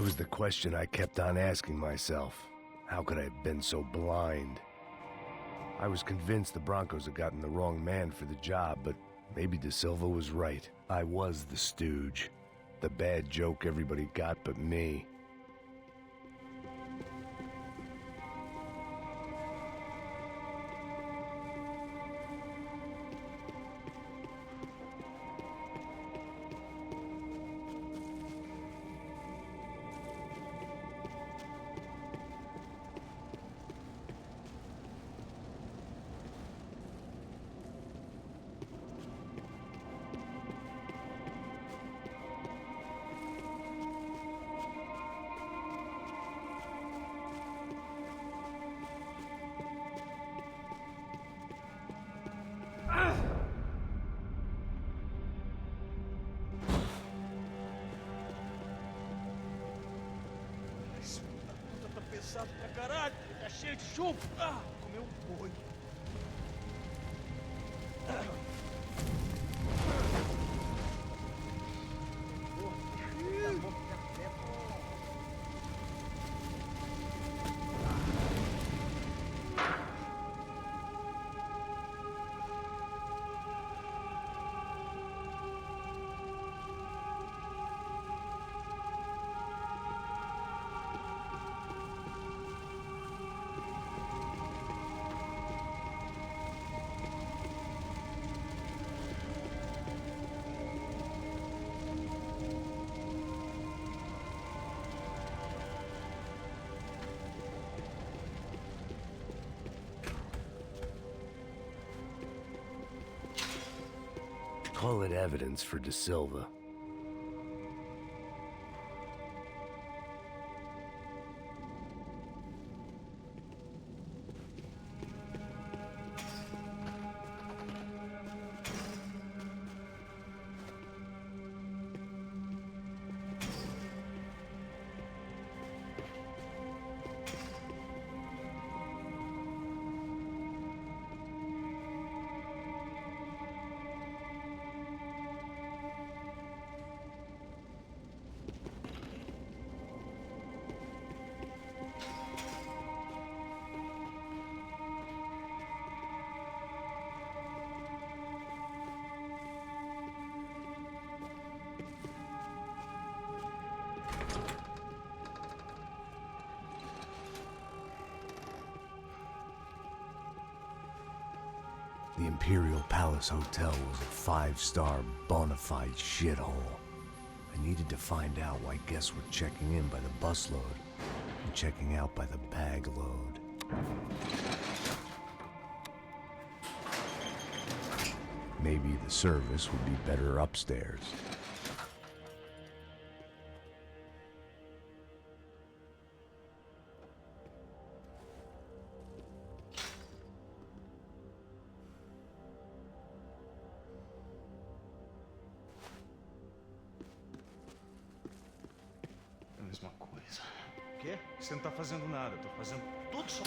It was the question I kept on asking myself. How could I have been so blind? I was convinced the Broncos had gotten the wrong man for the job, but maybe De Silva was right. I was the stooge. The bad joke everybody got but me. Pesado pra caralho, tá cheio de chumbo. Comeu um boi. Call it evidence for De Silva. The Imperial Palace Hotel was a five-star, bona fide shithole. I needed to find out why guests were checking in by the busload and checking out by the bag load. Maybe the service would be better upstairs. É a mesma coisa. O quê? Você não tá fazendo nada, eu tô fazendo tudo só...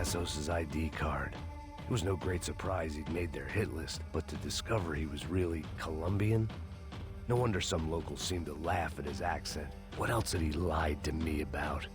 Passos' ID card. It was no great surprise he'd made their hit list, but to discover he was really Colombian? No wonder some locals seemed to laugh at his accent. What else had he lied to me about?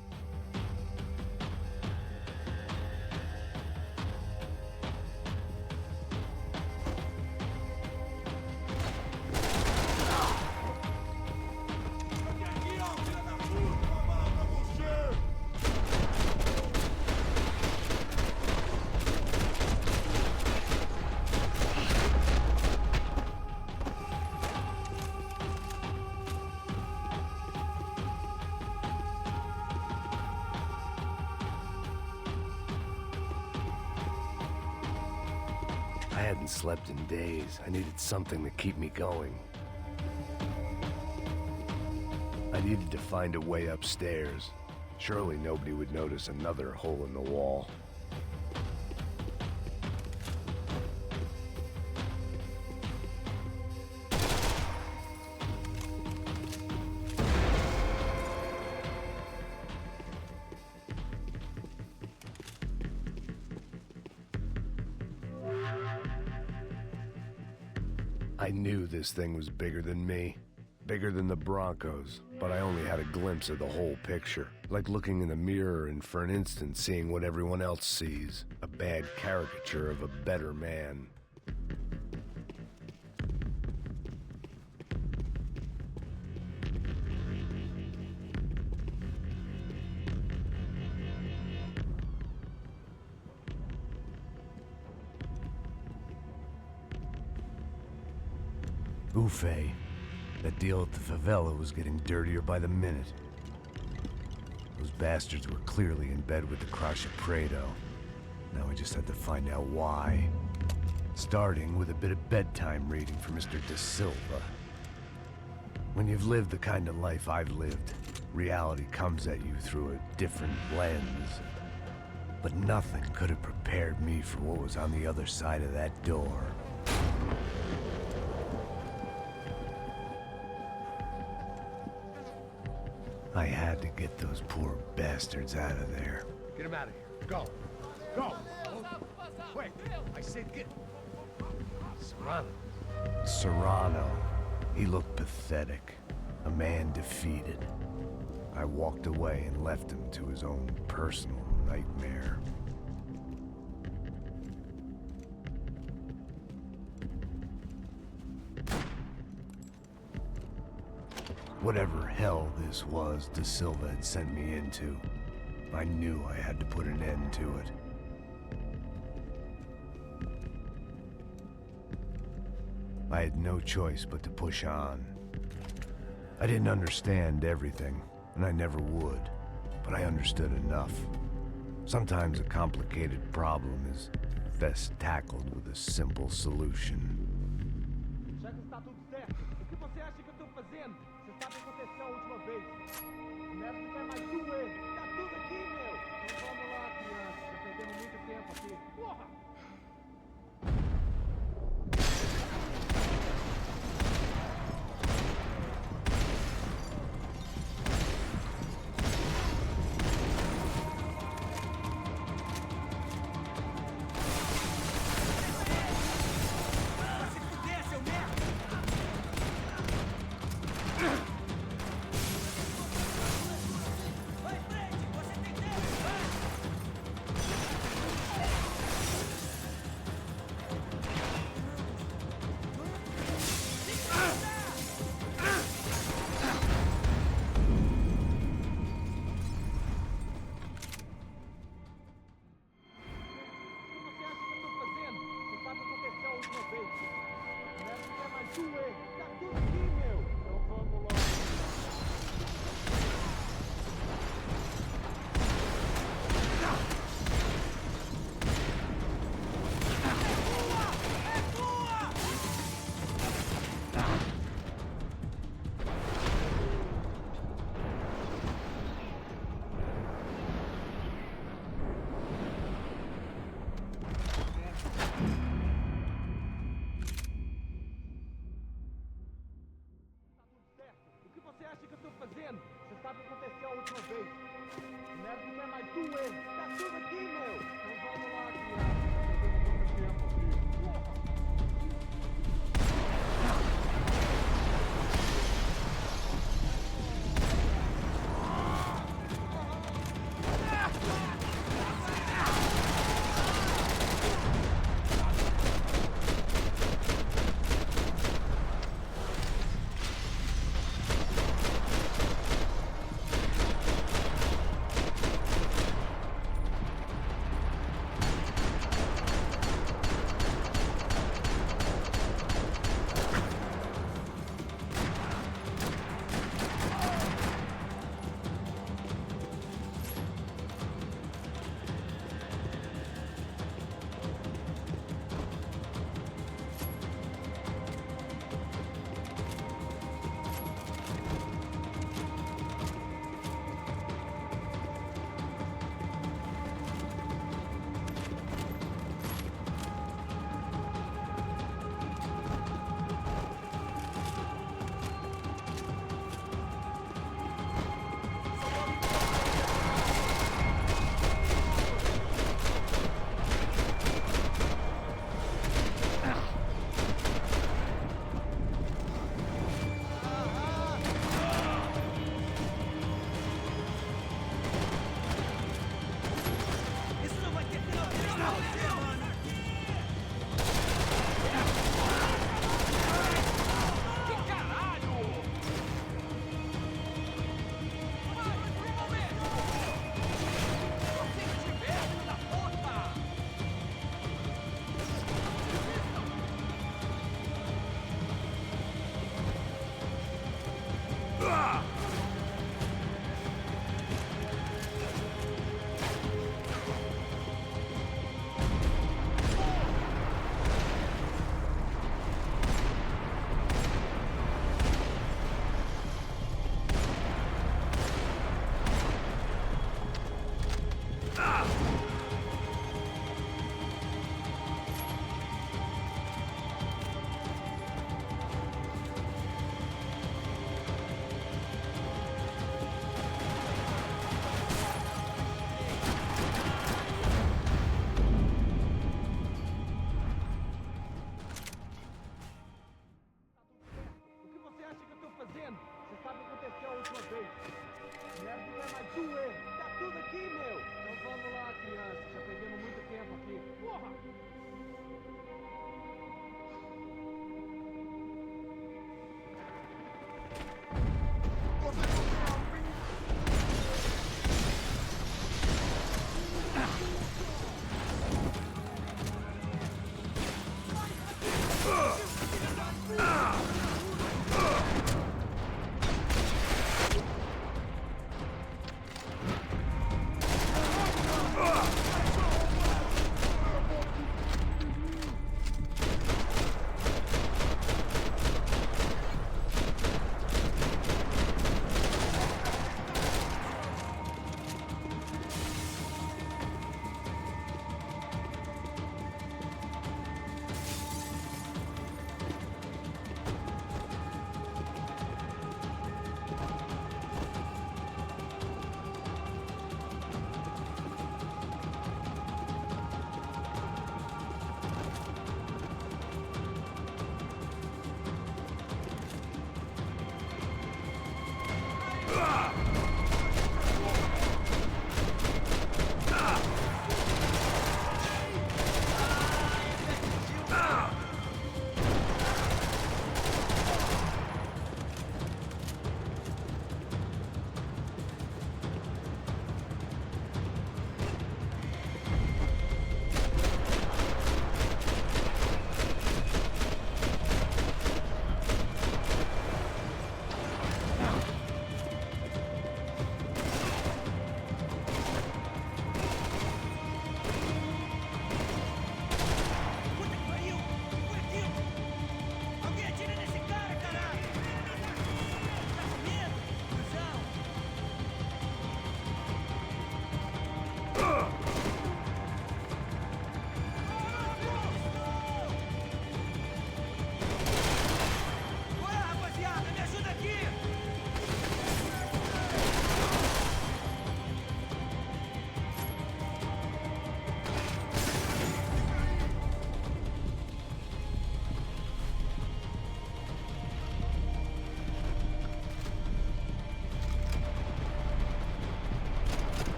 I hadn't slept in days. I needed something to keep me going. I needed to find a way upstairs. Surely nobody would notice another hole in the wall. I knew this thing was bigger than me, bigger than the Broncos, but I only had a glimpse of the whole picture, like looking in the mirror and for an instant seeing what everyone else sees, a bad caricature of a better man. Ufe. That deal at the favela was getting dirtier by the minute. Those bastards were clearly in bed with the Crash Prado. Now I just had to find out why. Starting with a bit of bedtime reading for Mr. De Silva. When you've lived the kind of life I've lived, reality comes at you through a different lens. But nothing could have prepared me for what was on the other side of that door. I had to get those poor bastards out of there. Get him out of here. Go. Go. Wait. I said get... Serrano. Serrano. He looked pathetic. A man defeated. I walked away and left him to his own personal nightmare. Whatever hell this was De Silva had sent me into, I knew I had to put an end to it. I had no choice but to push on. I didn't understand everything, and I never would, but I understood enough. Sometimes a complicated problem is best tackled with a simple solution. Já que está tudo certo, o que você acha que eu tô fazendo? Você sabe o que aconteceu a última vez. O neto não quer mais doer. Tá tudo aqui, meu. Então vamos lá, criança. Já perdemos muito tempo aqui. Porra! Você acha que eu tô fazendo? Você sabe o que aconteceu a última vez. O neto não quer mais doer. Tá tudo aqui, meu. Então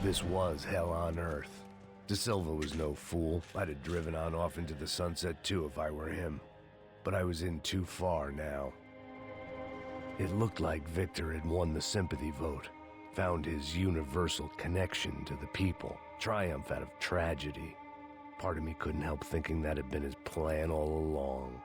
This was hell on earth. De Silva was no fool. I'd have driven on off into the sunset too if I were him. But I was in too far now. It looked like Victor had won the sympathy vote, found his universal connection to the people, triumph out of tragedy. Part of me couldn't help thinking that had been his plan all along.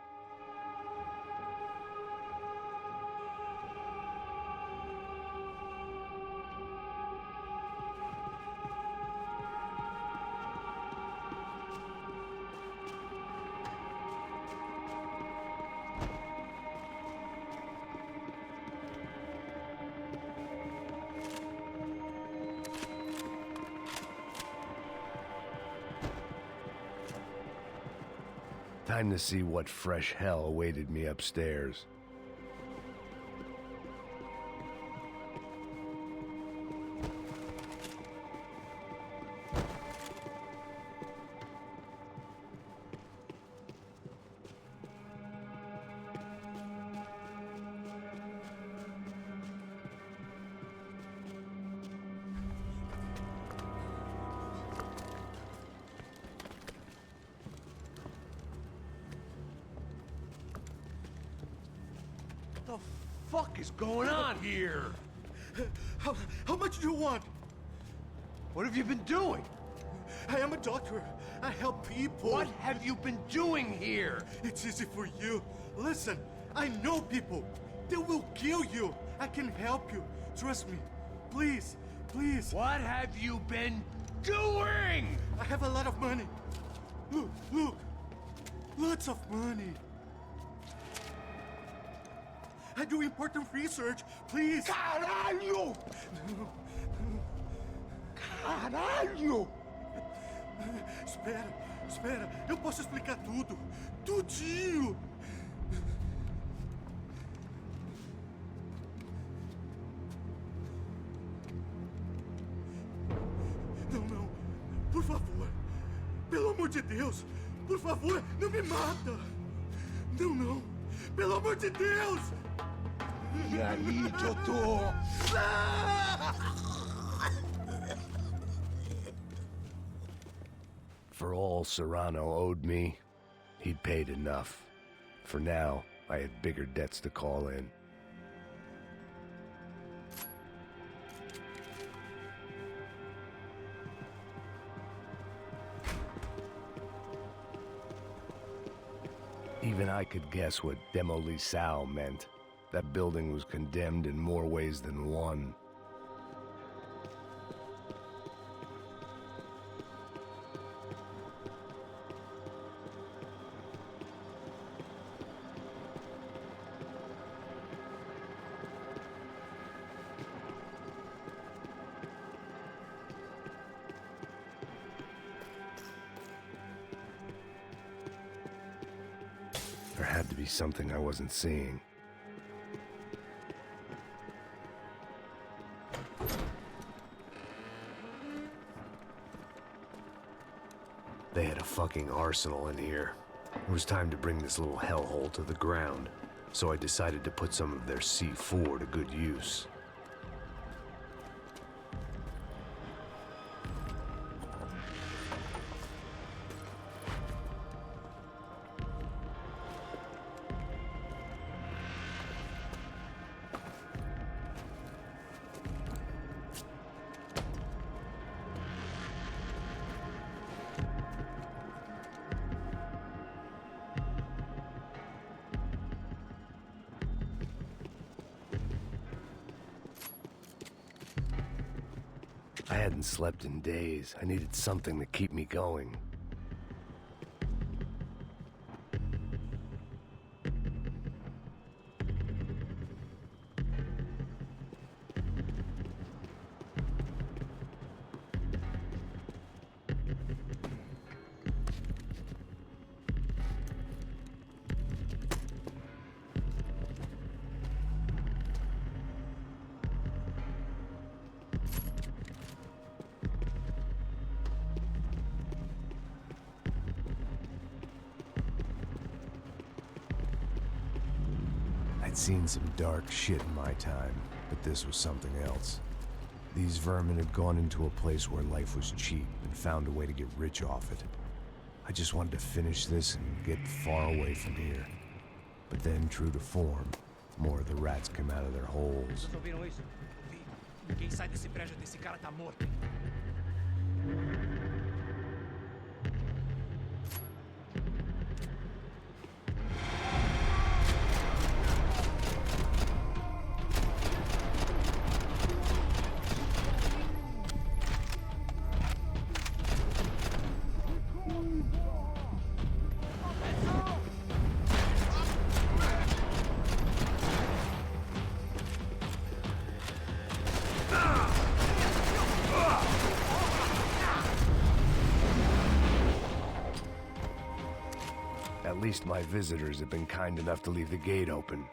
Time to see what fresh hell awaited me upstairs. What the fuck is going on here? How much do you want? What have you been doing? I am a doctor. I help people. What have you been doing here? It's easy for you. Listen, I know people. They will kill you. I can help you. Trust me. Please, please. What have you been doing? I have a lot of money. Look, look. Lots of money. I do important research. Please. Caralho! Caralho! Espera, espera. Eu posso explicar tudo. Tudinho. Não, não. Por favor. Pelo amor de Deus. Por favor, não me mata. Não, não. Pelo amor de Deus. E aí, doutor? For all Serrano owed me, he'd paid enough. For now, I had bigger debts to call in. Even I could guess what Demolisal meant. That building was condemned in more ways than one. There had to be something I wasn't seeing. They had a fucking arsenal in here. It was time to bring this little hellhole to the ground, so I decided to put some of their C4 to good use. I hadn't slept in days. I needed something to keep me going. I'd seen some dark shit in my time, but this was something else. These vermin had gone into a place where life was cheap and found a way to get rich off it. I just wanted to finish this and get far away from here. But then, true to form, more of the rats came out of their holes. Vocês ouviram isso? Vi. Ninguém sai desse prédio desse cara tá morto. At least my visitors have been kind enough to leave the gate open.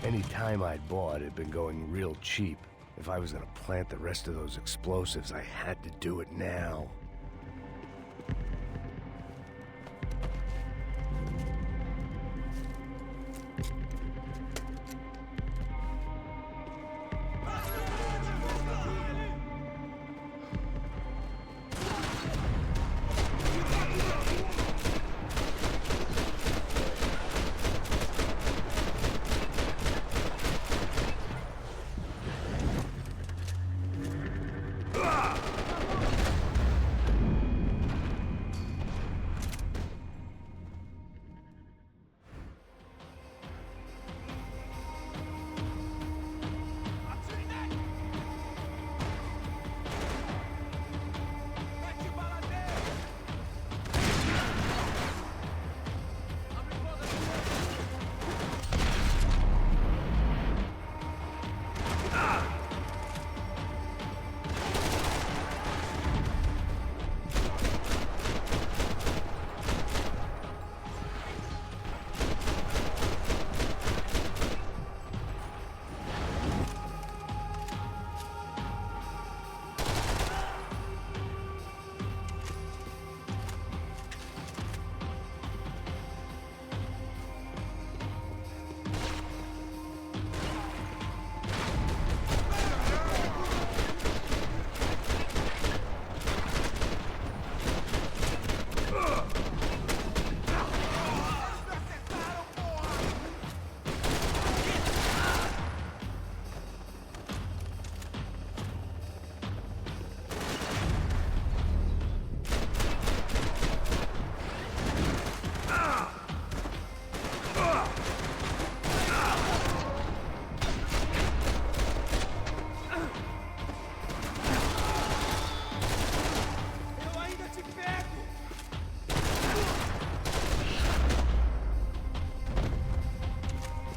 Any time I'd bought had been going real cheap. If I was gonna plant the rest of those explosives, I had to do it now.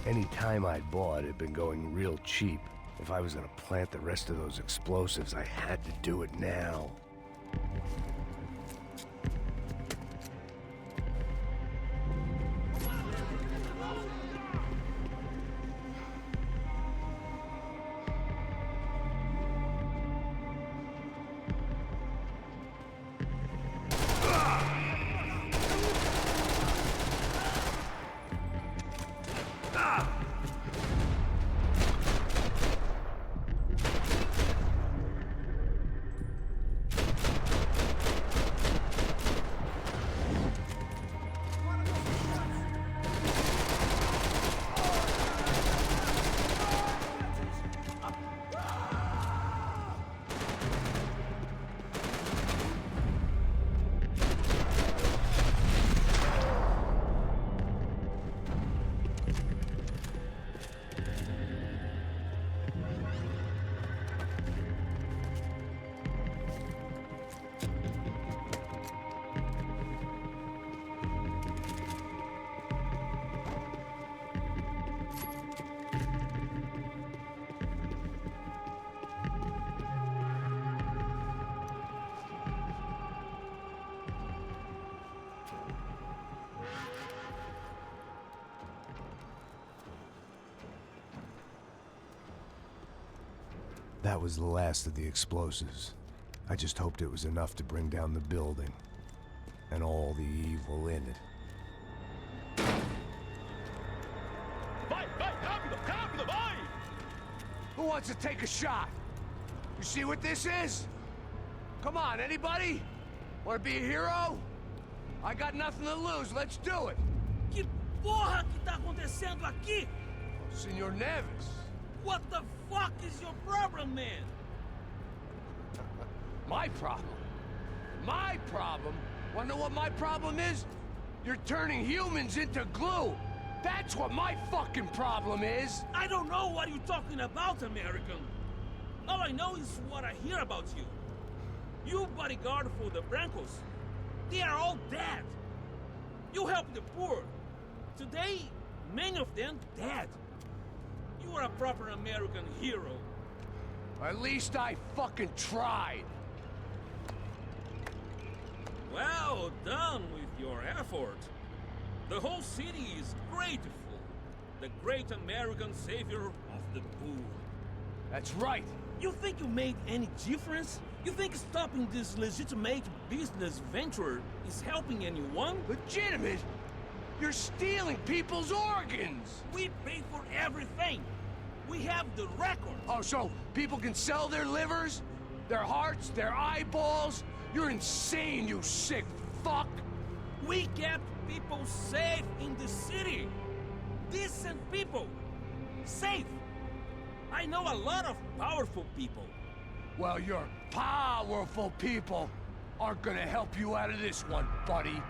Any time I'd bought had been going real cheap. If I was gonna plant the rest of those explosives, I had to do it now. That was the last of the explosives. I just hoped it was enough to bring down the building. And all the evil in it. Vai, vai, rápido, rápido, vai! Who wants to take a shot? You see what this is? Come on, anybody? Want to be a hero? I got nothing to lose, let's do it! Que porra que tá acontecendo aqui? Senor Neves. What the fuck is your problem, man? My problem? My problem? Wanna know what my problem is? You're turning humans into glue! That's what my fucking problem is! I don't know what you're talking about, American. All I know is what I hear about you. You bodyguard for the Brancos. They are all dead. You help the poor. Today, many of them dead. You are a proper American hero. At least I fucking tried. Well done with your effort. The whole city is grateful. The great American savior of the poor. That's right. You think you made any difference? You think stopping this legitimate business venture is helping anyone? Legitimate? You're stealing people's organs! We pay for everything. We have the record. Oh, so people can sell their livers? Their hearts? Their eyeballs? You're insane, you sick fuck! We kept people safe in the city. Decent people. Safe. I know a lot of powerful people. Well, your powerful people aren't gonna help you out of this one, buddy.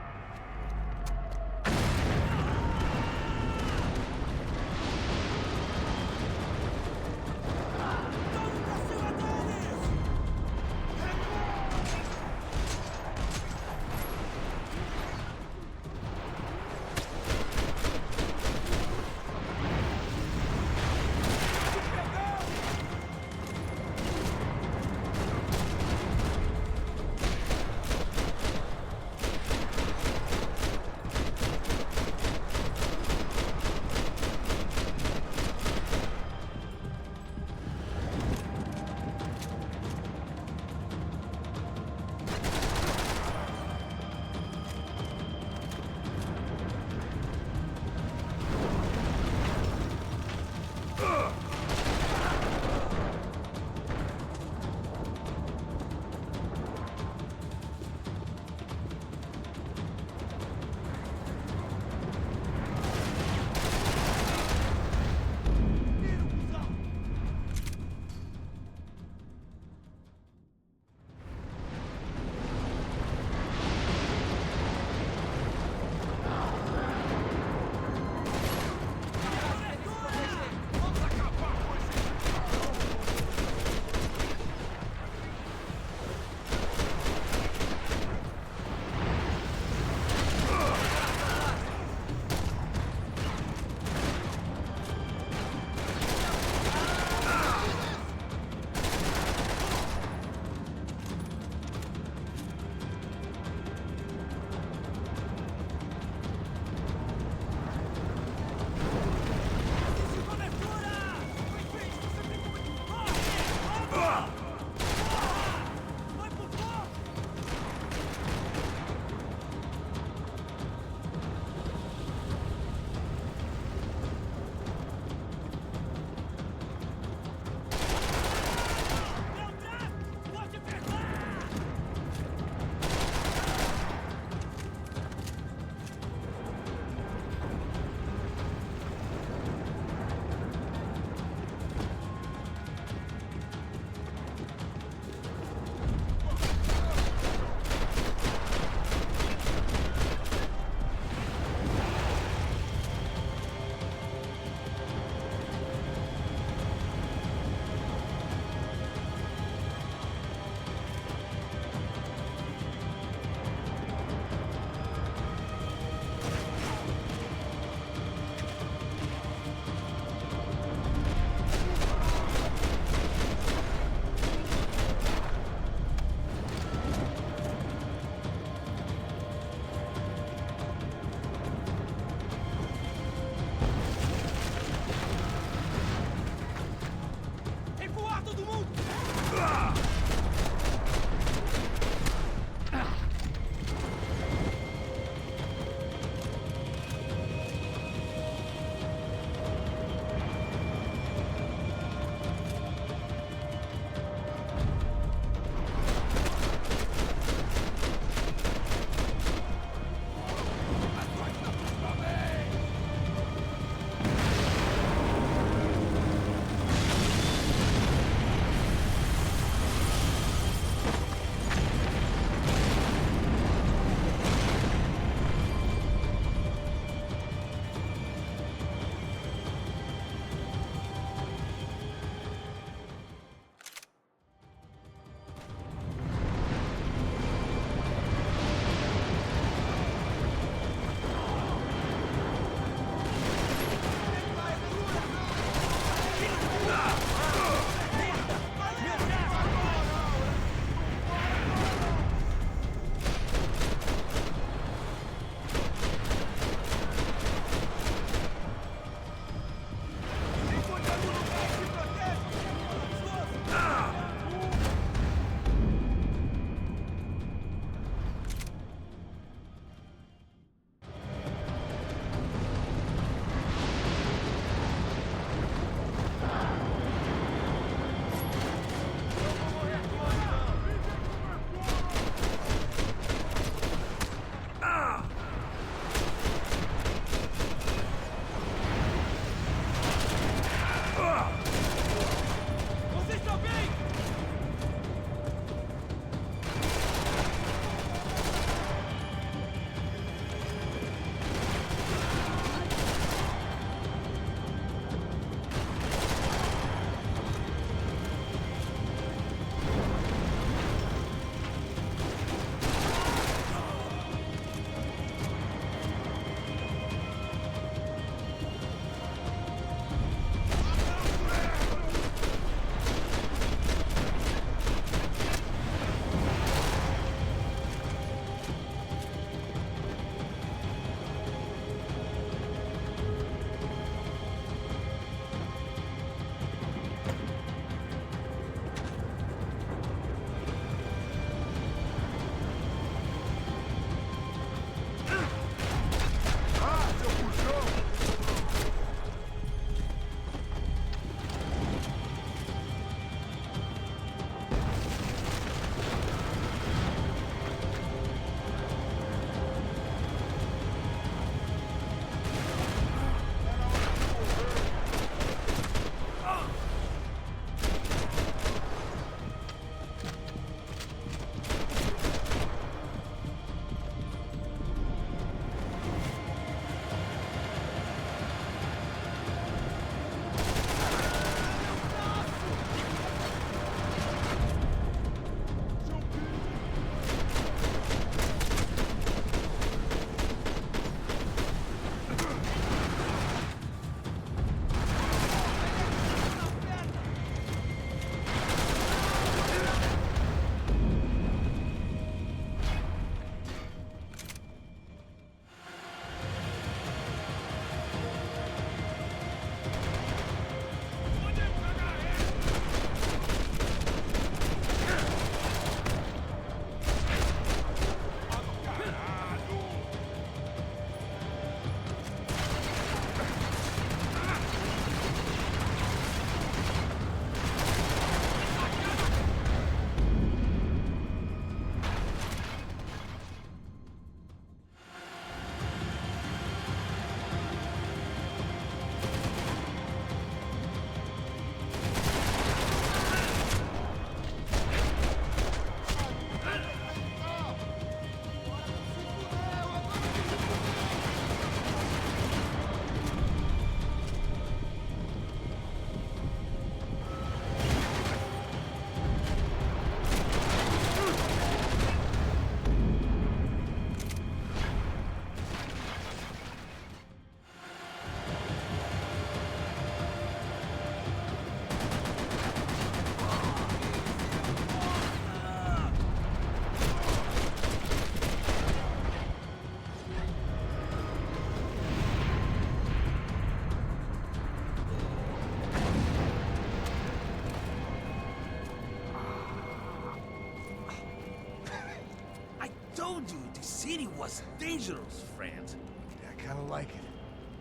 told you the city was dangerous, friend. Yeah, I kinda like it.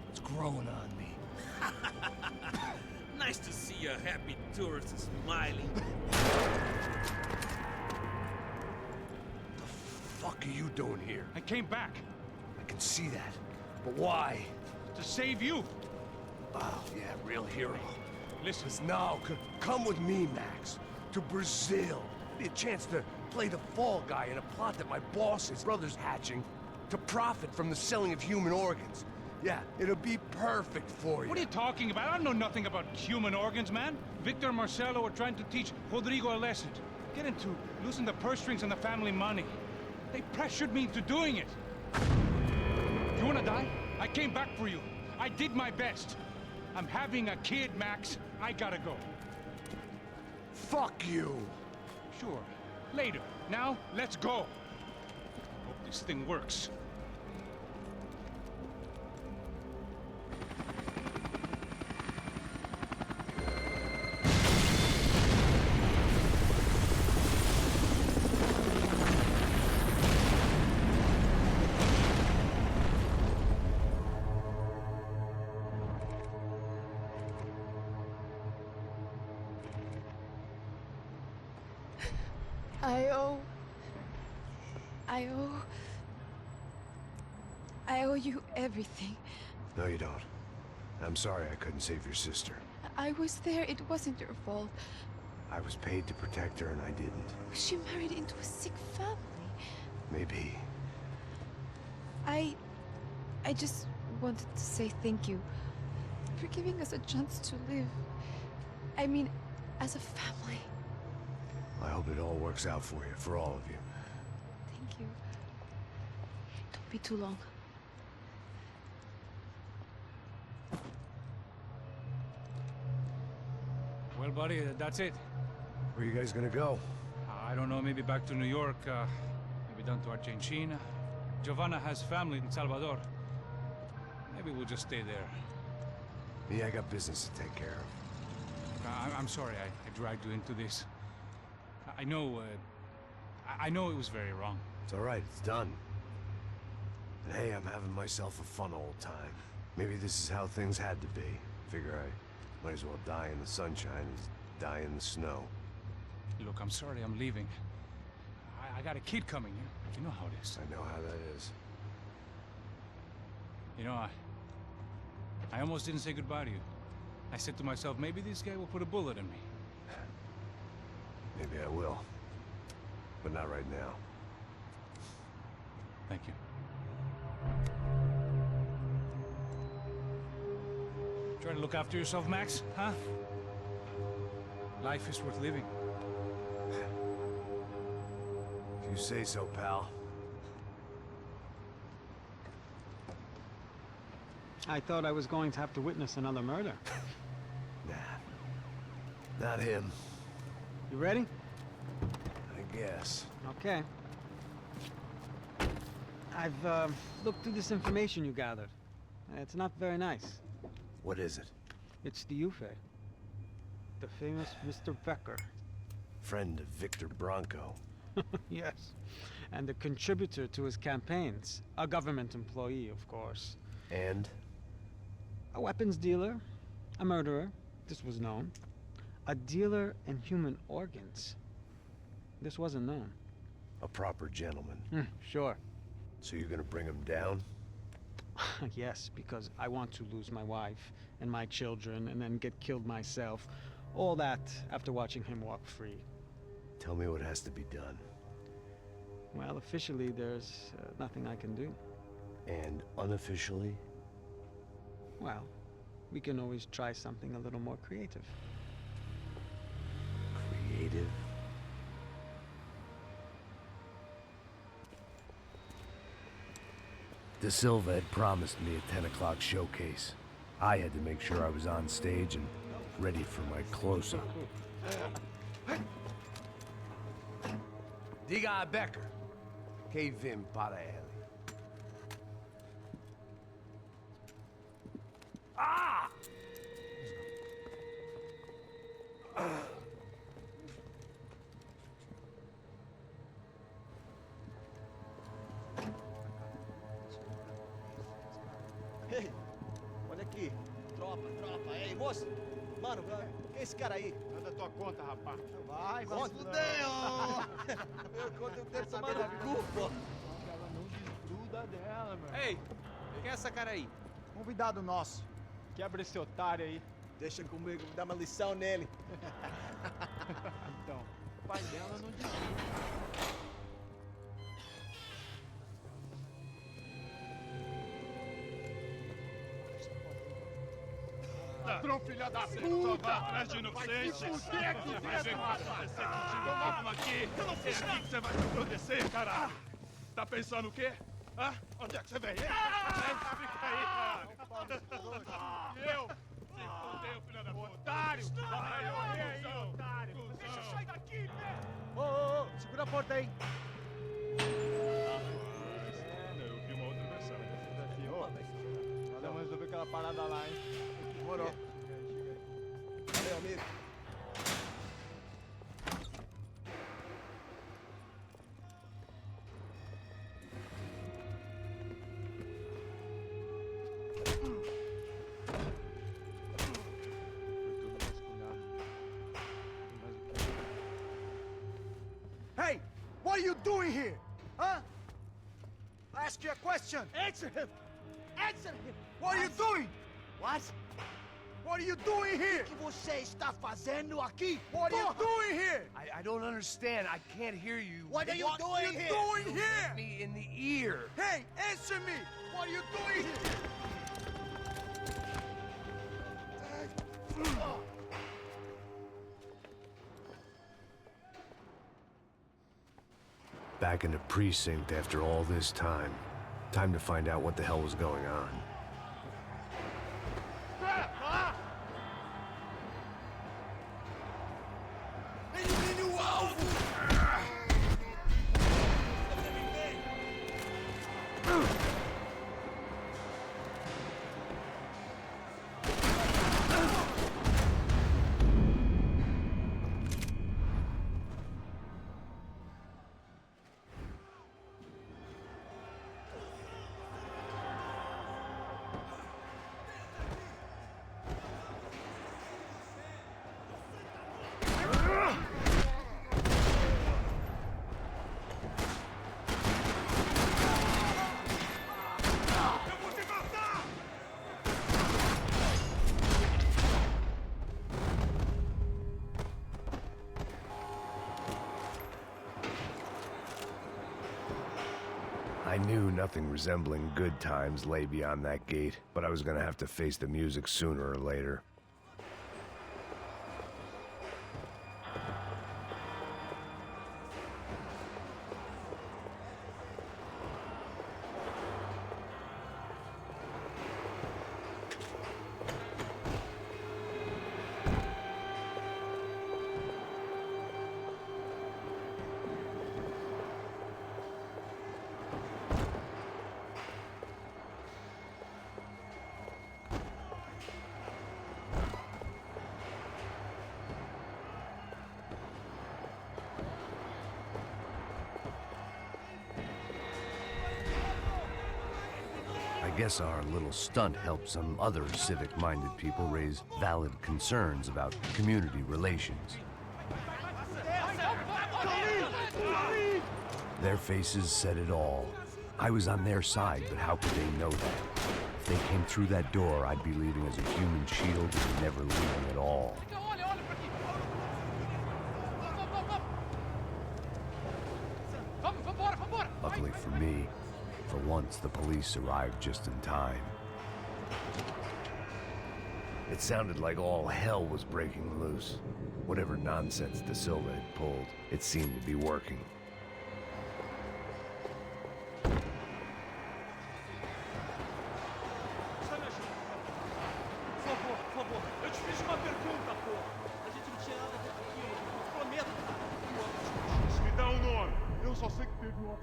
It's growing on me. Nice to see a happy tourist smiling. The fuck are you doing here? I came back I can see that. But why? to save you. Oh, yeah, real hero. Listen, Now, come with me, Max. To Brazil. Be a chance to play the fall guy in a plot that my boss's brother's hatching to profit from the selling of human organs. Yeah, it'll be perfect for you. what are you talking about? I know nothing about human organs, man. Victor and Marcelo are trying to teach Rodrigo a lesson. Get into losing the purse strings and the family money. They pressured me into doing it. You wanna die? I came back for you. I did my best. I'm having a kid, Max. I gotta go. Fuck you. Sure. Later. Now, let's go. Hope this thing works. I owe you everything. No, you don't. I'm sorry I couldn't save your sister. I was there. It wasn't your fault. I was paid to protect her and I didn't. She married into a sick family. Maybe. I just wanted to say thank you for giving us a chance to live. I mean, as a family. I hope it all works out for you, for all of you. Thank you. Don't be too long. Well, buddy, that's it. Where are you guys gonna go? I don't know, maybe back to New York, maybe down to Argentina. Giovanna has family in Salvador. Maybe we'll just stay there. Me, I got business to take care of. I'm sorry I dragged you into this. I know, I know it was very wrong. It's all right, it's done. And hey, I'm having myself a fun old time. Maybe this is how things had to be. Figure I might as well die in the sunshine as die in the snow. Look, I'm sorry I'm leaving. I got a kid coming. You know how it is. I know how that is. You know, I almost didn't say goodbye to you. I said to myself, maybe this guy will put a bullet in me. Maybe I will. But not right now. Thank you. Try to look after yourself, Max, huh? Life is worth living. If you say so, pal. I thought I was going to have to witness another murder. Nah. Not him. You ready? I guess. Okay. I've looked through this information you gathered. It's not very nice. What is it? It's the Ufe. The famous Mr. Becker. Friend of Victor Branco. Yes. And a contributor to his campaigns. A government employee, of course. And? A weapons dealer. A murderer. This was known. A dealer in human organs. This wasn't known. A proper gentleman. Sure. So you're gonna bring him down? Yes, because I want to lose my wife and my children and then get killed myself. All that after watching him walk free. Tell me what has to be done. Well, officially, there's nothing I can do. And unofficially? Well, we can always try something a little more creative. Creative? De Silva had promised me a 10 o'clock showcase. I had to make sure I was on stage and ready for my close-up. Diga a Becker. Que vim para ele. Ah! Tropa. Ei, moço. Mano, quem é esse cara aí? Manda tua conta, rapaz. Vai Conta. fudeu! Eu conto um tempo tomando cu, pô. Ela não desgruda dela, mano. Ei, quem é essa cara aí? Convidado nosso. Quebra esse otário aí. Deixa comigo, dá uma lição nele. Então, o pai dela não desgruda. Ladrão, filha da puta! Só vai atrás de inocentes! Vai se fuder aqui Vai dentro, ver rapaz! quando você continuar arma aqui! Eu não fiz nada! Que você vai me proteger, caralho! Tá pensando o quê? Hã? Onde é que você vem? Fica aí, cara! Eu? Se fudeu, filha da puta! Otário! Vai, Olha aí, otário! Deixa eu Sai daqui, né? Ô, segura a porta aí. Eu vi uma outra versão. Aqui, ô. Nós vamos resolver aquela parada lá, hein? Demorou. Valeu, amigo. Hey! What are you doing here? Huh? I ask you a question. Answer him! Answer him! What are you doing? What? What are you doing here? O que você está fazendo aqui? What are you doing here? I don't understand. I can't hear you. What are you What are doing you here? doing here? Me in the ear. Hey, answer me! What are you doing here? Back in the precinct after all this time. Time to find out what the hell was going on. Menino alvo! I knew nothing resembling good times lay beyond that gate, but I was gonna have to face the music sooner or later. I guess our little stunt helped some other civic-minded people raise valid concerns about community relations. Their faces said it all. I was on their side, but how could they know that? If they came through that door, I'd be leaving as a human shield and never leaving at all. Luckily for me, for once the police arrived just in time. It sounded like all hell was breaking loose. Whatever nonsense De Silva had pulled, it seemed to be working. Por favor. Eu te fiz uma pergunta, pô. A gente não tinha nada a ver com aquilo. Eu prometo. Me dá um nome. Eu só sei que teve uma...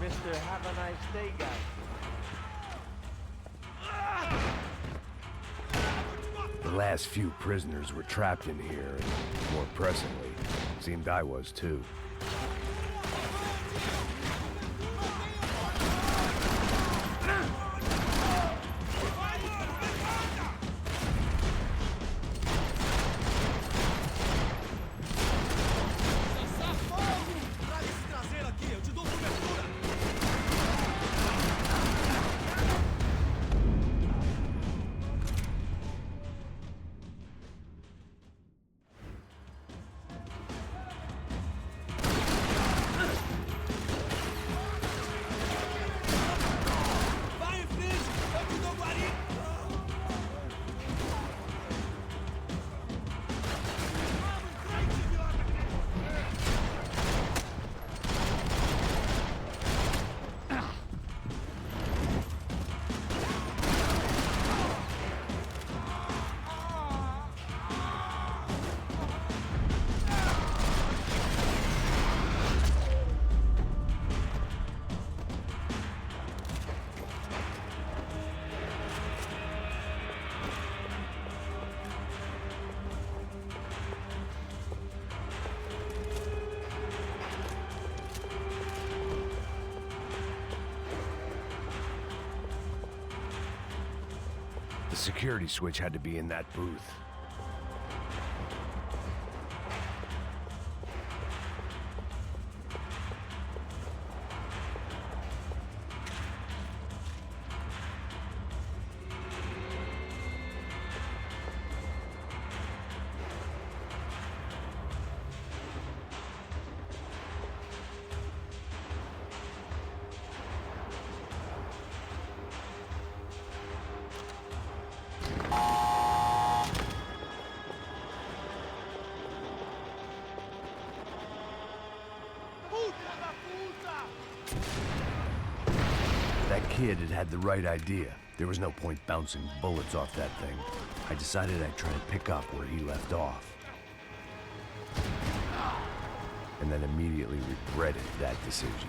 Mr. Have a nice day, guy. The last few prisoners were trapped in here, and more pressingly, it seemed I was too. The security switch had to be in that booth. That kid had the right idea. There was no point bouncing bullets off that thing. I decided I'd try to pick up where he left off. And then immediately regretted that decision.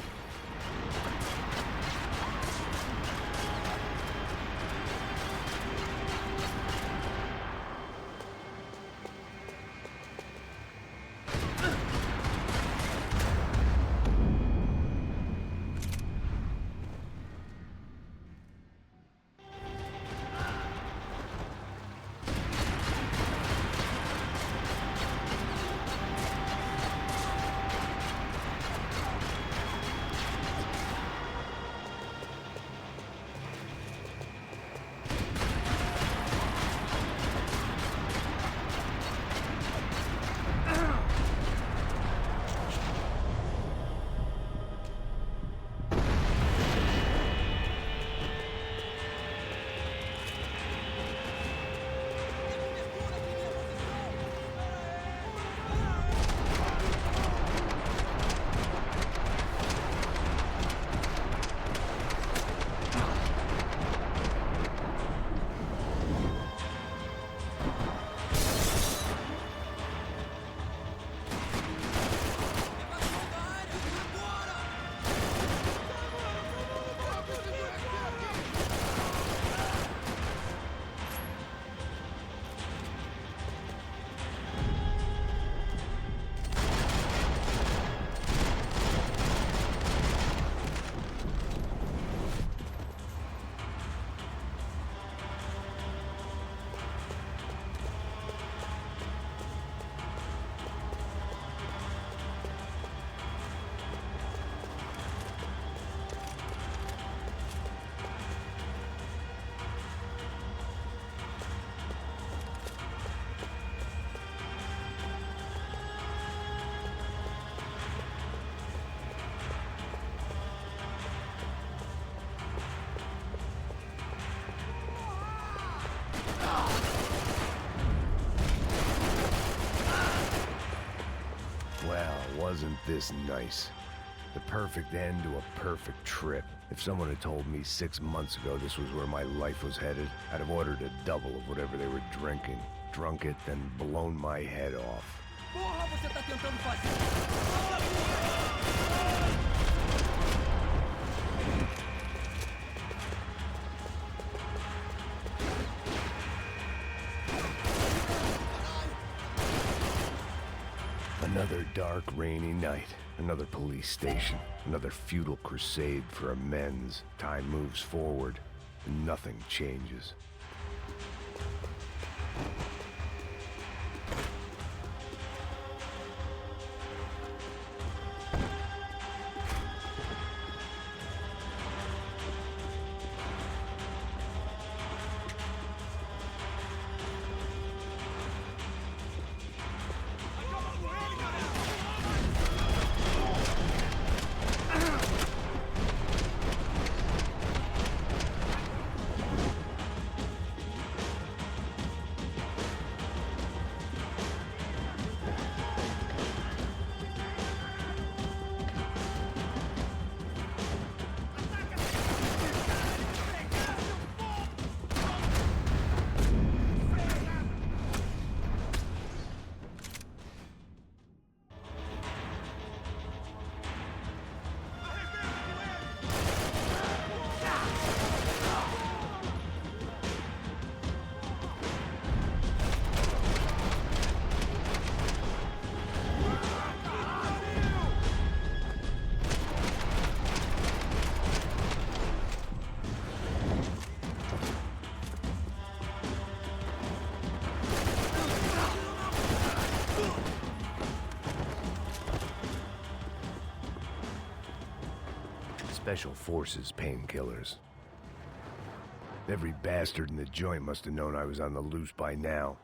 Wasn't this nice? The perfect end to a perfect trip. If someone had told me 6 months ago this was where my life was headed, I'd have ordered a double of whatever they were drinking, drunk it, then blown my head off. Porra, você tá tentando fazer? dark, rainy night. Another police station. Another futile crusade for amends. Time moves forward, and nothing changes. Special Forces painkillers. Every bastard in the joint must have known I was on the loose by now.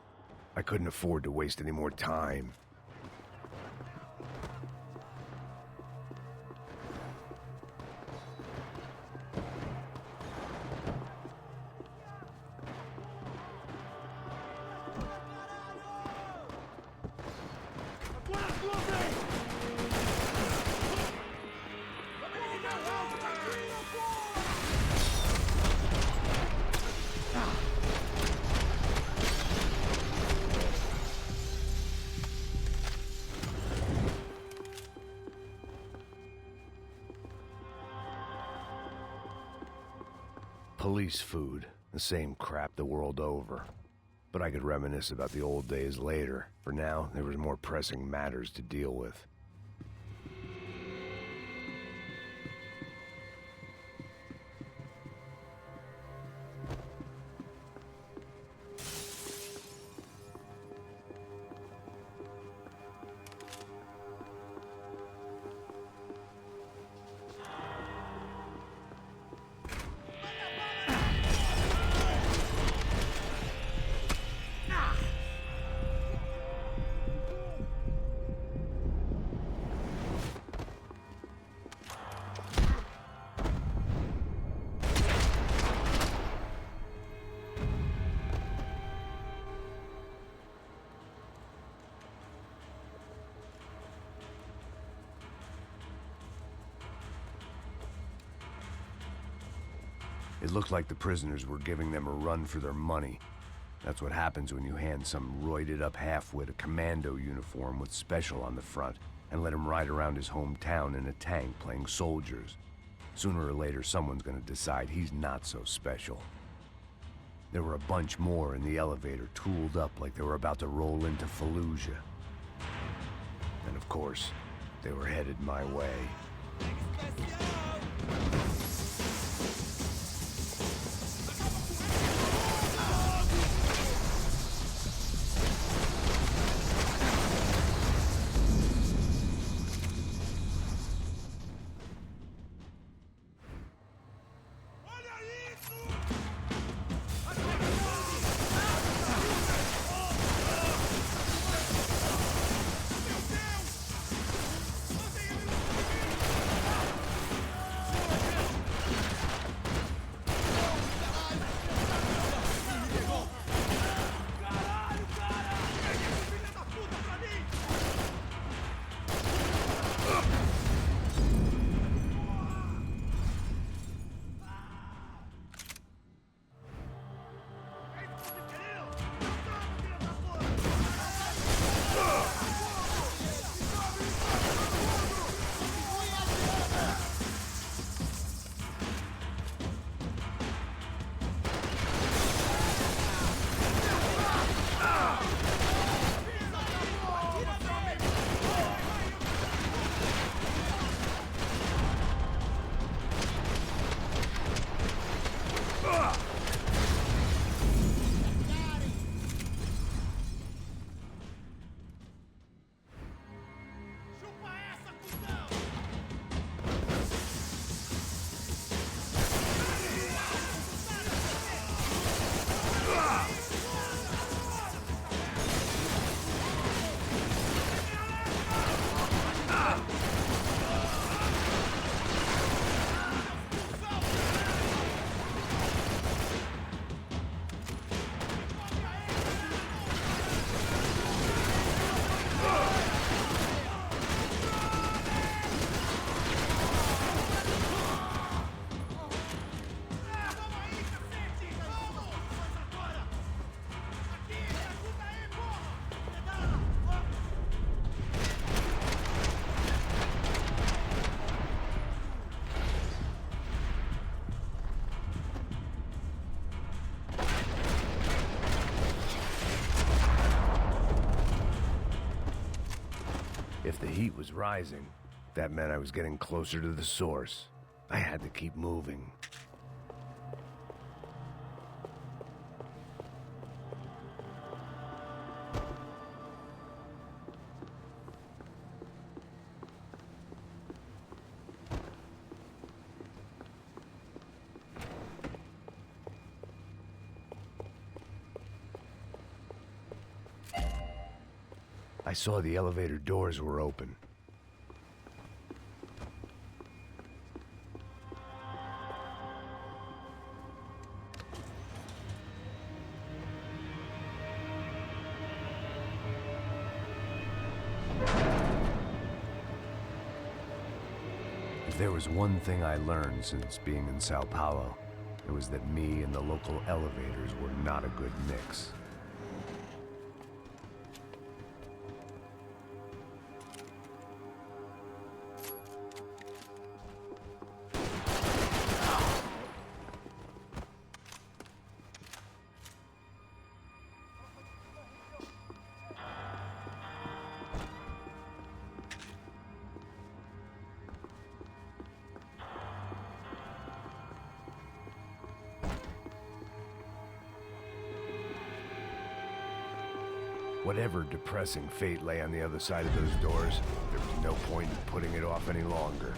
I couldn't afford to waste any more time. Police food, the same crap the world over. But I could reminisce about the old days later. For now, there was more pressing matters to deal with. It looked like the prisoners were giving them a run for their money. That's what happens when you hand some roided-up halfwit a commando uniform with special on the front and let him ride around his hometown in a tank playing soldiers. Sooner or later, someone's gonna decide he's not so special. There were a bunch more in the elevator, tooled up like they were about to roll into Fallujah. And of course, they were headed my way. If the heat was rising, that meant I was getting closer to the source. I had to keep moving. I saw the elevator doors were open. If there was one thing I learned since being in São Paulo, it was that me and the local elevators were not a good mix. Whatever depressing fate lay on the other side of those doors, there was no point in putting it off any longer.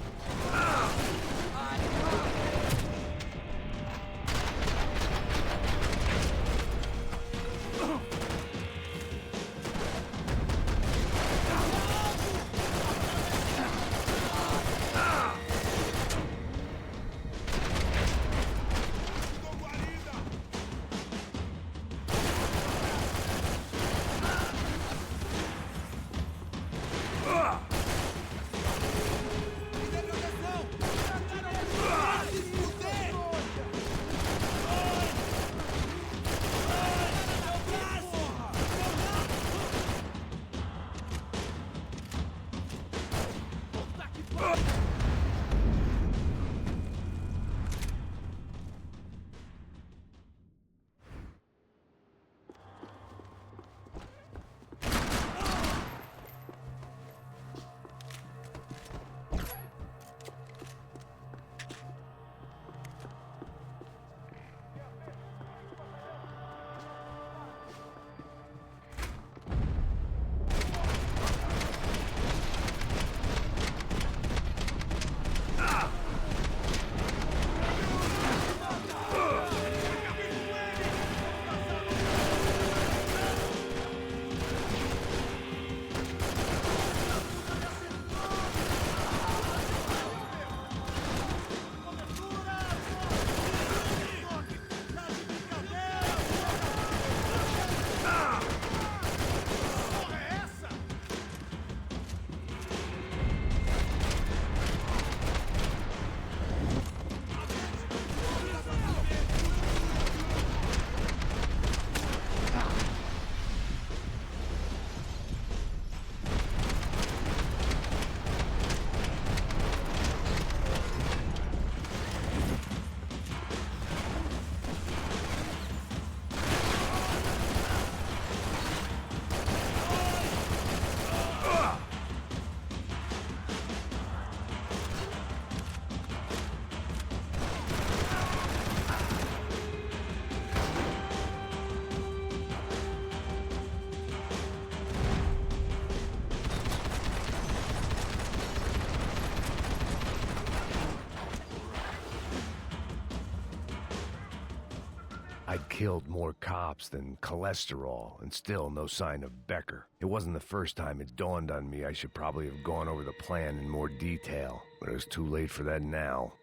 I'd killed more cops than cholesterol, and still no sign of Becker. It wasn't the first time it dawned on me I should probably have gone over the plan in more detail, but it was too late for that now.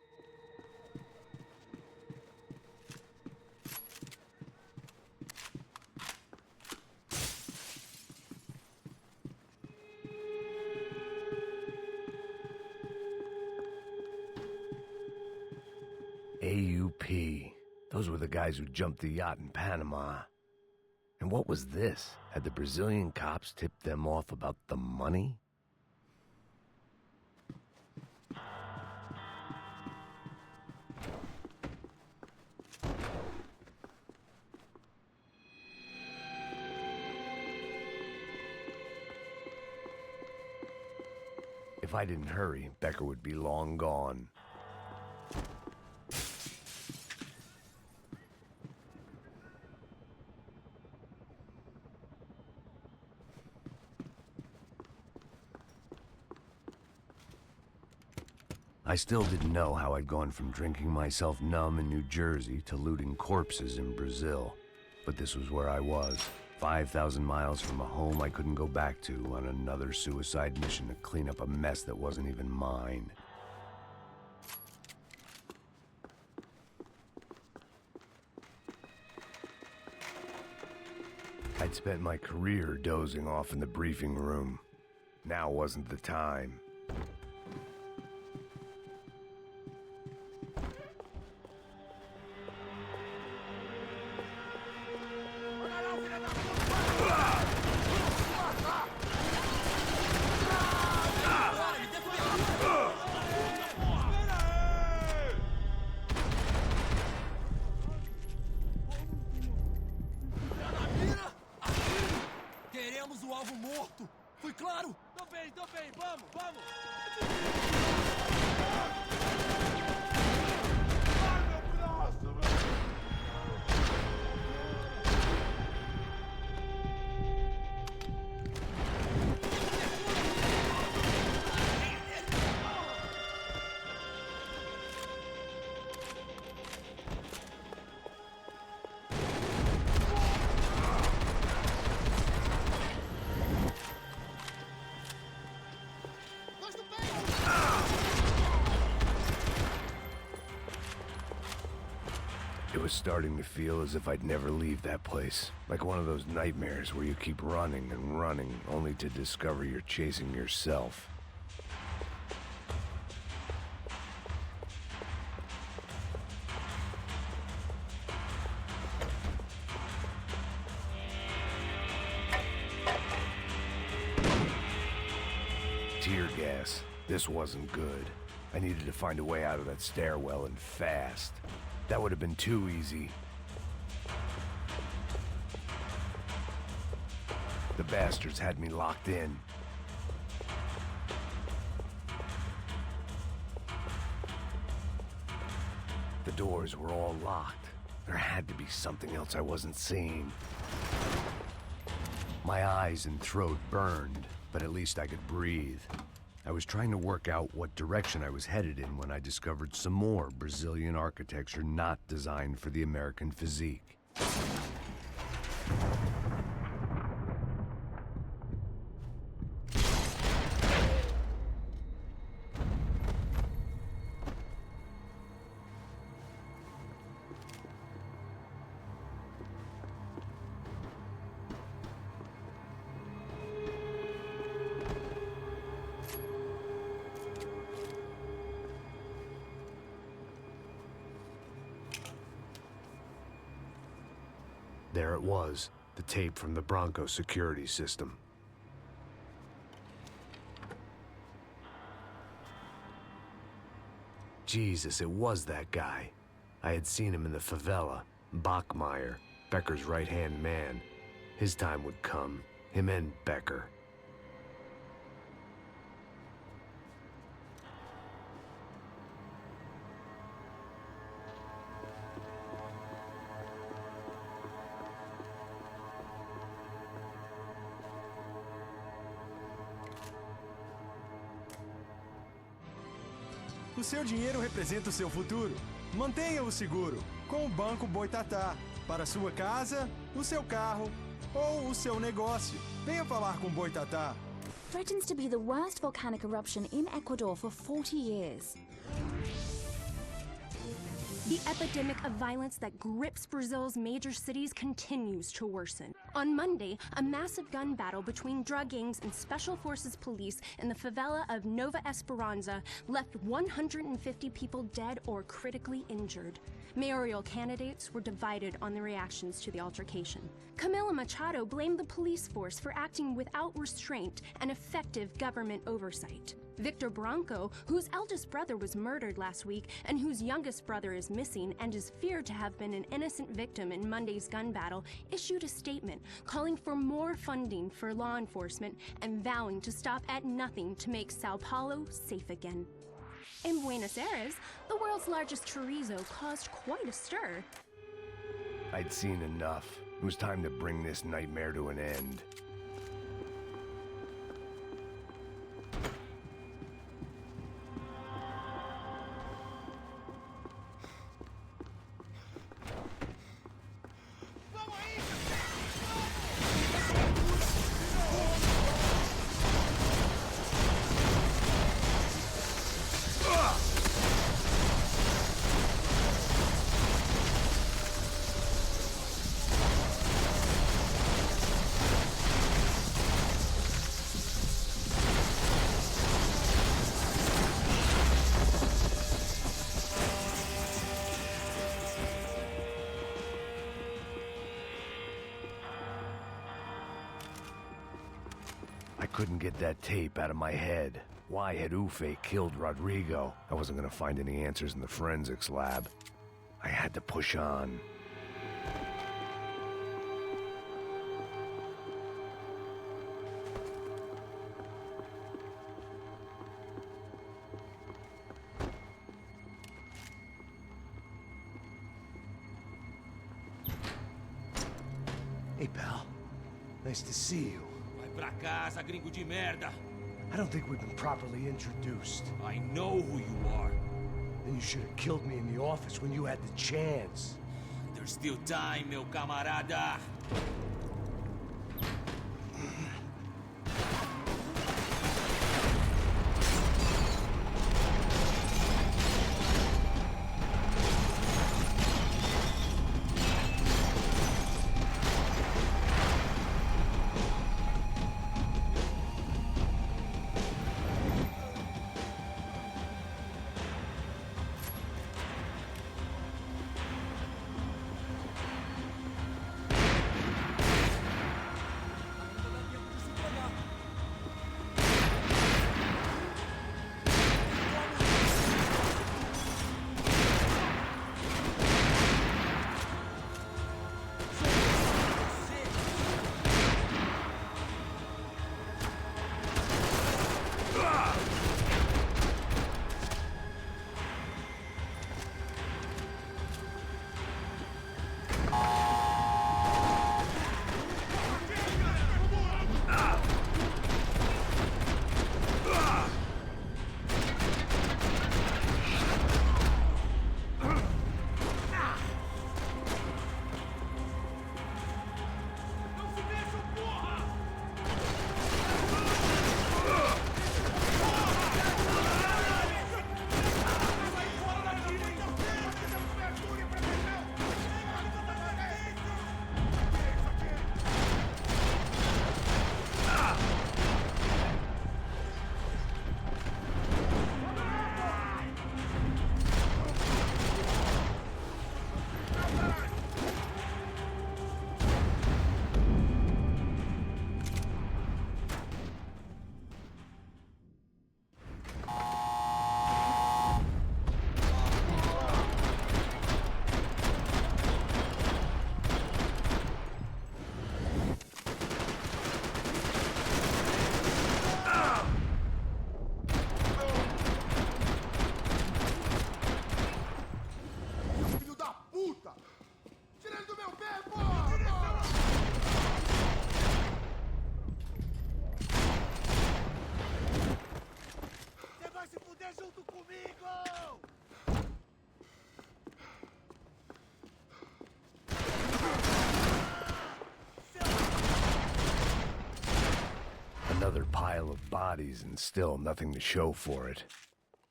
AUP. Those were the guys who jumped the yacht in Panama. And what was this? Had the Brazilian cops tipped them off about the money? If I didn't hurry, Becker would be long gone. I still didn't know how I'd gone from drinking myself numb in New Jersey to looting corpses in Brazil. But this was where I was, 5,000 miles from a home I couldn't go back to on another suicide mission to clean up a mess that wasn't even mine. I'd spent my career dozing off in the briefing room. Now wasn't the time. Queremos o alvo morto. Foi claro? Tô bem, vamos, vamos. It was starting to feel as if I'd never leave that place. Like one of those nightmares where you keep running and running, only to discover you're chasing yourself. Tear gas. This wasn't good. I needed to find a way out of that stairwell and fast. That would have been too easy. The bastards had me locked in. The doors were all locked. There had to be something else I wasn't seeing. My eyes and throat burned, but at least I could breathe. I was trying to work out what direction I was headed in when I discovered some more Brazilian architecture not designed for the American physique. There it was, the tape from the Branco security system. Jesus, it was that guy. I had seen him in the favela, Bachmeyer, Becker's right-hand man. His time would come, him and Becker. O seu dinheiro representa o seu futuro. Mantenha-o seguro com o Banco Boitatá. Para a sua casa, o seu carro ou o seu negócio. Venha falar com o Boitatá. Threatens to be the worst volcanic eruption in Ecuador for 40 years. The epidemic of violence that grips Brazil's major cities continues to worsen. On Monday, a massive gun battle between drug gangs and special forces police in the favela of Nova Esperança left 150 people dead or critically injured. Mayoral candidates were divided on the reactions to the altercation. Camila Machado blamed the police force for acting without restraint and effective government oversight. Victor Branco, whose eldest brother was murdered last week and whose youngest brother is missing and is feared to have been an innocent victim in Monday's gun battle, issued a statement calling for more funding for law enforcement and vowing to stop at nothing to make Sao Paulo safe again. In Buenos Aires, the world's largest chorizo caused quite a stir. I'd seen enough. It was time to bring this nightmare to an end. I couldn't get that tape out of my head. Why had Ufe killed Rodrigo? I wasn't gonna find any answers in the forensics lab. I had to push on. Hey, pal. Nice to see you. Vai pra casa, gringo de merda. I don't think we've been properly introduced. I know who you are. Then you should have killed me in the office when you had the chance. There's still time, meu camarada. Another pile of bodies and still nothing to show for it.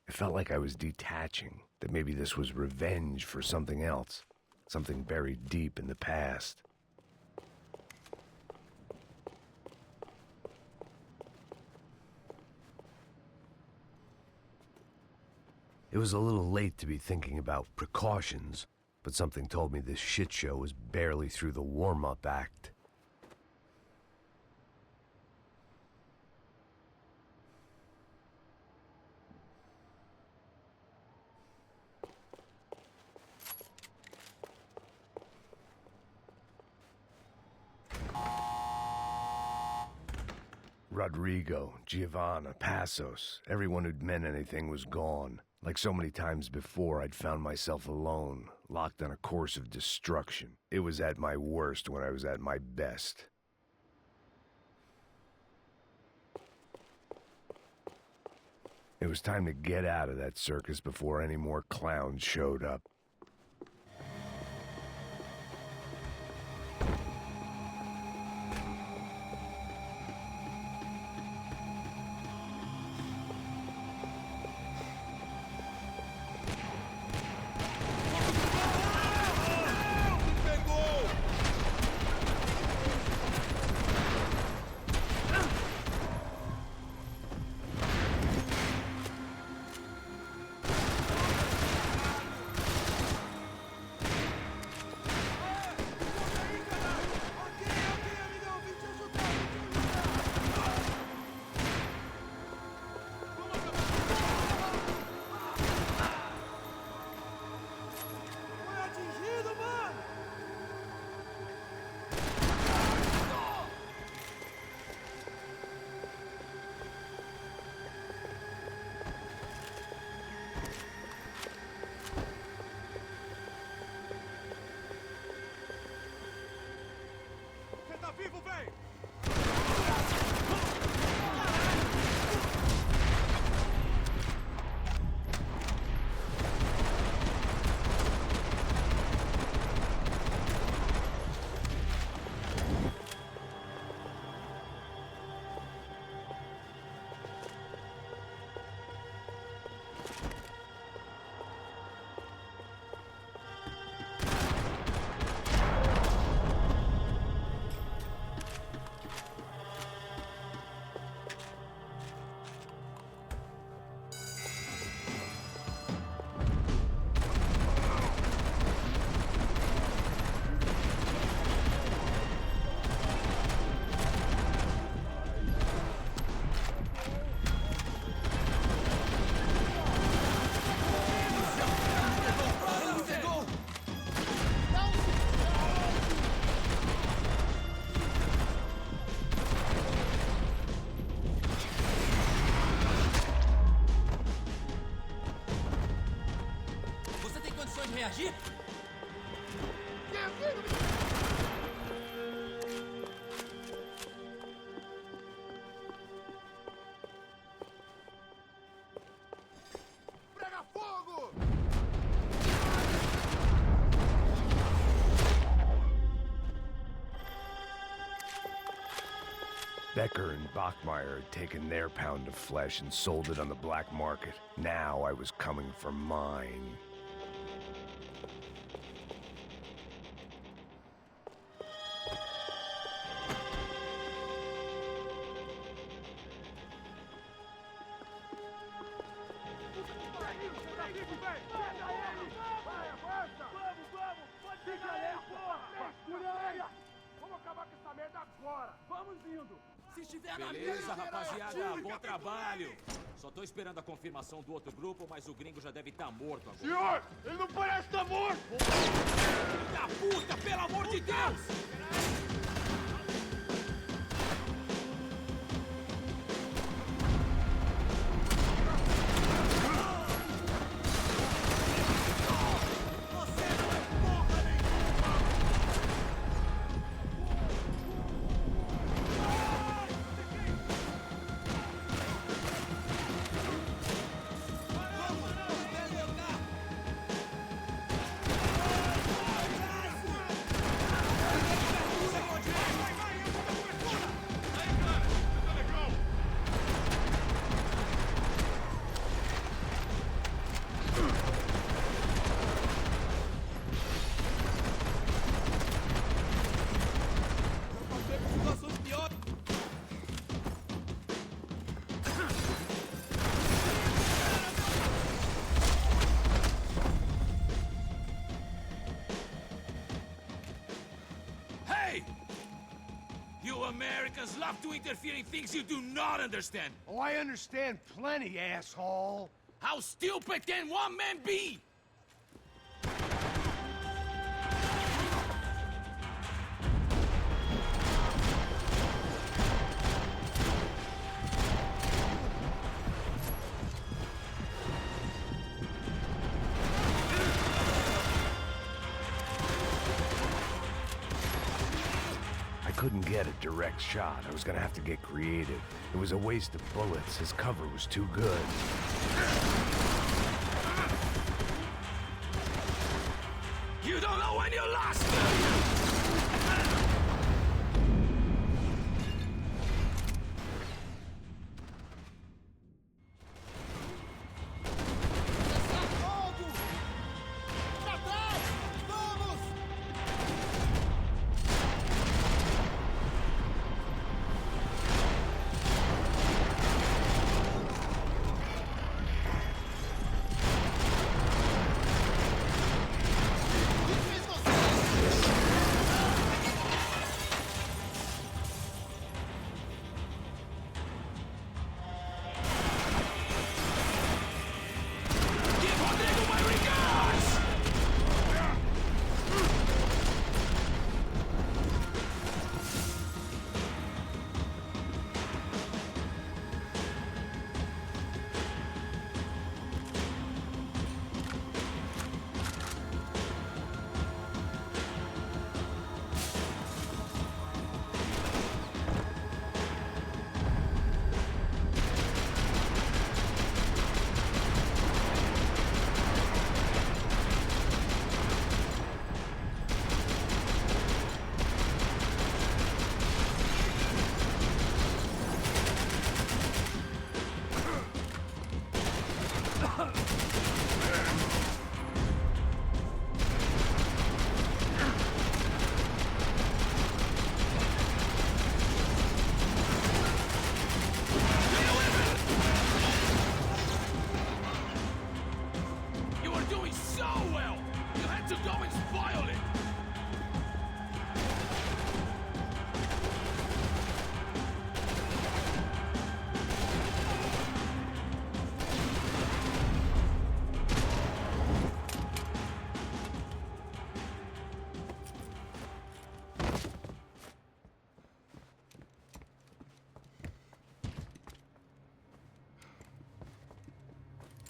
It felt like I was detaching, that maybe this was revenge for something else, something buried deep in the past. It was a little late to be thinking about precautions, but something told me this shit show was barely through the warm-up act. Rodrigo, Giovanna, Passos, everyone who'd meant anything was gone. Like so many times before, I'd found myself alone, locked on a course of destruction. It was at my worst when I was at my best. It was time to get out of that circus before any more clowns showed up. Vivo, véi! Reagir? Prega fogo! Becker and Bachmeyer had taken their pound of flesh and sold it on the black market. Now I was coming for mine. Beleza, rapaziada, bom trabalho. Só tô esperando a confirmação do outro grupo, mas o gringo já deve estar morto agora. Senhor, ele não parece estar morto! Filho da puta, pelo amor de Deus! You Americans love to interfere in things you do not understand. Oh, I understand plenty, asshole. How stupid can one man be? couldn't get a direct shot. I was gonna have to get creative. It was a waste of bullets. His cover was too good. You don't know when you lost, do you?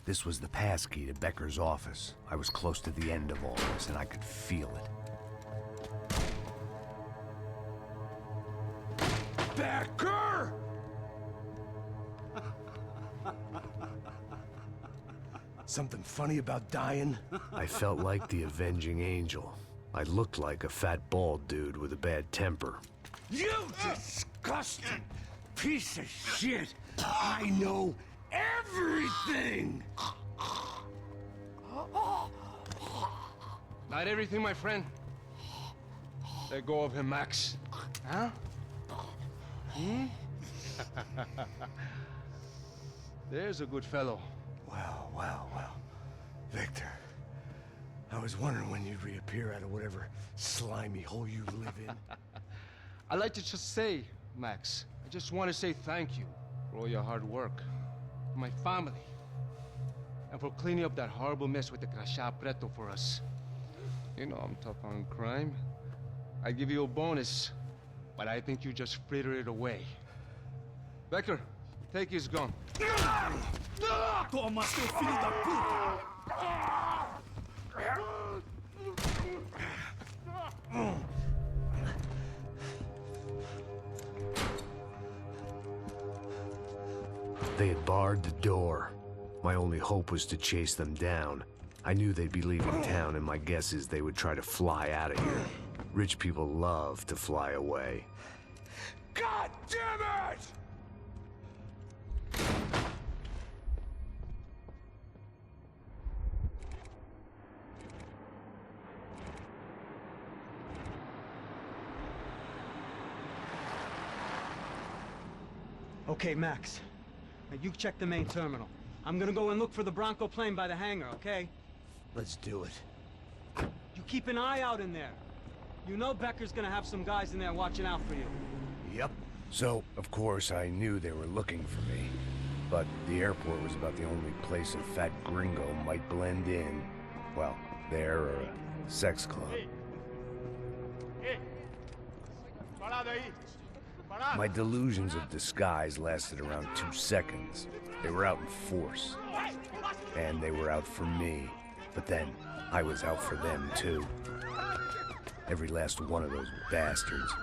This was the passkey to Becker's office. I was close to the end of all this, and I could feel it. Becker! Something funny about dying? I felt like the avenging angel. I looked like a fat bald dude with a bad temper. You disgusting piece of shit! I know everything! Not everything, my friend. Let go of him, Max. Huh? Hmm? There's a good fellow. Well, well, well. Victor, I was wondering when you'd reappear out of whatever slimy hole you live in. I'd like to just say, Max, I just want to say thank you for all your hard work. For my family. And for cleaning up that horrible mess with the Crachá Preto for us. You know I'm tough on crime. I give you a bonus, but I think you just frittered it away. Becker, take his gun. Toma, seu filho da puta! They had barred the door. My only hope was to chase them down. I knew they'd be leaving town, and my guess is they would try to fly out of here. Rich people love to fly away. God damn it! Okay, Max. Now you check the main terminal. I'm gonna go and look for the Bronco plane by the hangar, okay? Let's do it. You keep an eye out in there. You know Becker's gonna have some guys in there watching out for you. Yep. So, of course, I knew they were looking for me. But the airport was about the only place a fat gringo might blend in. Well, there or a sex club. My delusions of disguise lasted around 2 seconds. They were out in force. And they were out for me. But then, I was out for them too. Every last one of those bastards.